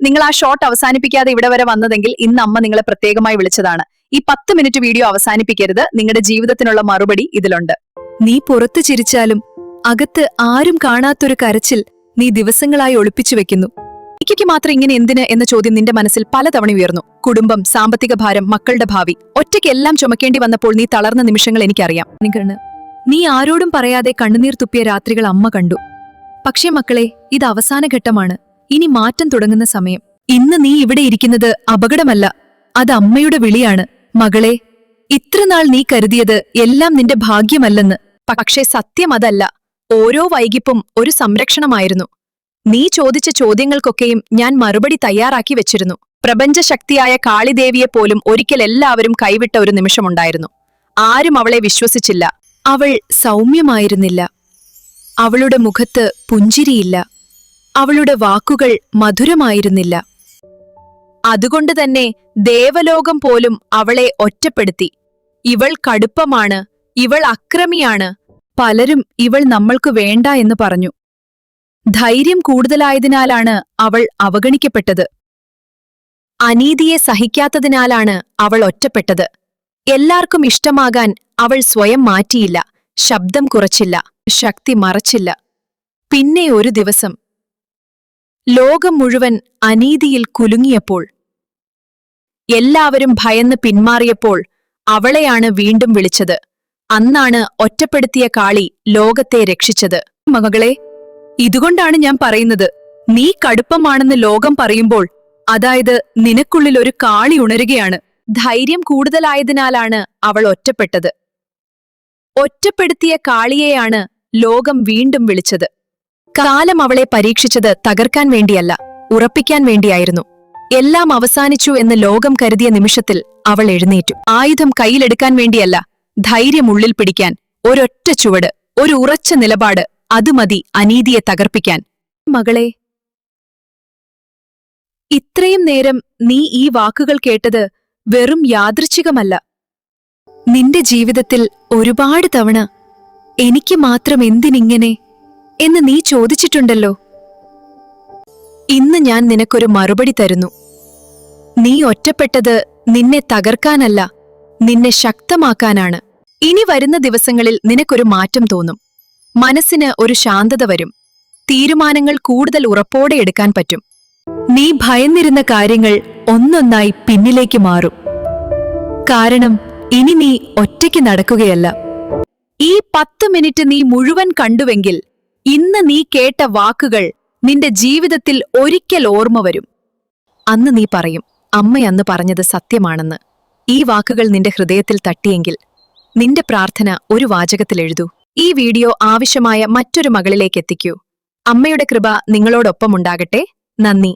നിങ്ങൾ ആ ഷോട്ട് അവസാനിപ്പിക്കാതെ ഇവിടെ വരെ വന്നതെങ്കിൽ ഇന്ന് അമ്മ നിങ്ങളെ പ്രത്യേകമായി വിളിച്ചതാണ്. ഈ 10 മിനിറ്റ് വീഡിയോ അവസാനിപ്പിക്കരുത്. നിങ്ങളുടെ ജീവിതത്തിനുള്ള മറുപടി ഇതിലുണ്ട്. നീ പുറത്തു ചിരിച്ചാലും അകത്ത് ആരും കാണാത്തൊരു കരച്ചിൽ നീ ദിവസങ്ങളായി ഒളിപ്പിച്ചു വെക്കുന്നു. എനിക്ക് മാത്രം ഇങ്ങനെ എന്തിന് എന്ന ചോദ്യം നിന്റെ മനസ്സിൽ പലതവണ ഉയർന്നു. കുടുംബം, സാമ്പത്തിക ഭാരം, മക്കളുടെ ഭാവി, ഒറ്റയ്ക്കെല്ലാം ചുമക്കേണ്ടി വന്നപ്പോൾ നീ തളർന്ന നിമിഷങ്ങൾ എനിക്കറിയാം. നീ ആരോടും പറയാതെ കണ്ണുനീർ തുപ്പിയ രാത്രികൾ അമ്മ കണ്ടു. പക്ഷേ മക്കളെ, ഇത് അവസാന ഘട്ടമാണ്. ഇനി മാറ്റം തുടങ്ങുന്ന സമയം. ഇന്ന് നീ ഇവിടെ ഇരിക്കുന്നത് അപകടമല്ല, അത് അമ്മയുടെ വിളിയാണ്. മകളെ, ഇത്രനാൾ നീ കരുതിയത് എല്ലാം നിന്റെ ഭാഗ്യമല്ലെന്ന്. പക്ഷേ സത്യം അതല്ല. ഓരോ വൈകിപ്പും ഒരു സംരക്ഷണമായിരുന്നു. നീ ചോദിച്ച ചോദ്യങ്ങൾക്കൊക്കെയും ഞാൻ മറുപടി തയ്യാറാക്കി വെച്ചിരുന്നു. പ്രപഞ്ചശക്തിയായ കാളിദേവിയെപ്പോലും ഒരിക്കൽ എല്ലാവരും കൈവിട്ട ഒരു നിമിഷമുണ്ടായിരുന്നു. ആരും അവളെ വിശ്വസിച്ചില്ല. അവൾ സൗമ്യമായിരുന്നില്ല. അവളുടെ മുഖത്ത് പുഞ്ചിരിയില്ല. അവളുടെ വാക്കുകൾ മധുരമായിരുന്നില്ല. അതുകൊണ്ട് തന്നെ ദേവലോകം പോലും അവളെ ഒറ്റപ്പെടുത്തി. ഇവൾ കടുപ്പമാണ്, ഇവൾ അക്രമിയാണ്. പലരും ഇവൾ നമ്മൾക്ക് വേണ്ട എന്ന് പറഞ്ഞു. ധൈര്യം കൂടുതലായതിനാലാണ് അവൾ അവഗണിക്കപ്പെട്ടത്. അനീതിയെ സഹിക്കാത്തതിനാലാണ് അവൾ ഒറ്റപ്പെട്ടത്. എല്ലാവർക്കും ഇഷ്ടമാകാൻ അവൾ സ്വയം മാറ്റിയില്ല, ശബ്ദം കുറച്ചില്ല, ശക്തി മറച്ചില്ല. പിന്നെ ഒരു ദിവസം ലോകം മുഴുവൻ അനീതിയിൽ കുലുങ്ങിയപ്പോൾ, എല്ലാവരും ഭയന്ന് പിന്മാറിയപ്പോൾ അവളെയാണ് വീണ്ടും വിളിച്ചത്. അന്നാണ് ഒറ്റപ്പെടുത്തിയ കാളി ലോകത്തെ രക്ഷിച്ചത്. മകളെ, ഇതുകൊണ്ടാണ് ഞാൻ പറയുന്നത്, നീ കടുപ്പമാണെന്ന് ലോകം പറയുമ്പോൾ അതായത് നിനക്കുള്ളിൽ ഒരു കാളി ഉണരുകയാണ്. ധൈര്യം കൂടുതലായതിനാലാണ് അവൾ ഒറ്റപ്പെട്ടത്. ഒറ്റപ്പെടുത്തിയ കാളിയെയാണ് ലോകം വീണ്ടും വിളിച്ചത്. കാലം അവളെ പരീക്ഷിച്ചത് തകർക്കാൻ വേണ്ടിയല്ല, ഉറപ്പിക്കാൻ വേണ്ടിയായിരുന്നു. എല്ലാം അവസാനിച്ചു എന്ന് ലോകം കരുതിയ നിമിഷത്തിൽ അവൾ എഴുന്നേറ്റു. ആയുധം കയ്യിലെടുക്കാൻ വേണ്ടിയല്ല, ധൈര്യം ഉള്ളിൽ പിടിക്കാൻ. ഒരൊറ്റ ചുവട്, ഒരു ഉറച്ച നിലപാട്, അത് മതി അനീതിയെ തകർപ്പിക്കാൻ. മകളെ, ഇത്രയും നേരം നീ ഈ വാക്കുകൾ കേട്ടത് വെറും യാദൃച്ഛികമല്ല. നിന്റെ ജീവിതത്തിൽ ഒരുപാട് തവണ എനിക്ക് മാത്രം എന്തിനിങ്ങനെ എന്ന് നീ ചോദിച്ചിട്ടുണ്ടല്ലോ. ഇന്ന് ഞാൻ നിനക്കൊരു മറുപടി തരുന്നു. നീ ഒറ്റപ്പെട്ടത് നിന്നെ തകർക്കാനല്ല, നിന്നെ ശക്തമാക്കാനാണ്. ഇനി വരുന്ന ദിവസങ്ങളിൽ നിനക്കൊരു മാറ്റം തോന്നും. മനസ്സിന് ഒരു ശാന്തത വരും. തീരുമാനങ്ങൾ കൂടുതൽ ഉറപ്പോടെ എടുക്കാൻ പറ്റും. നീ ഭയന്നിരുന്ന കാര്യങ്ങൾ ഒന്നൊന്നായി പിന്നിലേക്ക് മാറും. കാരണം ഇനി നീ ഒറ്റയ്ക്ക് നടക്കുകയല്ല. ഈ 10 മിനിറ്റ് നീ മുഴുവൻ കണ്ടുവെങ്കിൽ ഇന്ന് നീ കേട്ട വാക്കുകൾ നിന്റെ ജീവിതത്തിൽ ഒരിക്കൽ ഓർമ്മ വരും. അന്ന് നീ പറയും, അമ്മയന്ന് പറഞ്ഞത് സത്യമാണെന്ന്. ഈ വാക്കുകൾ നിന്റെ ഹൃദയത്തിൽ തട്ടിയെങ്കിൽ നിന്റെ പ്രാർത്ഥന ഒരു വാചകത്തിൽ എഴുതൂ. ഈ വീഡിയോ ആവശ്യമായ മറ്റൊരു മകളിലേക്ക് എത്തിക്കൂ. അമ്മയുടെ കൃപ നിങ്ങളോടൊപ്പമുണ്ടാകട്ടെ. നന്ദി.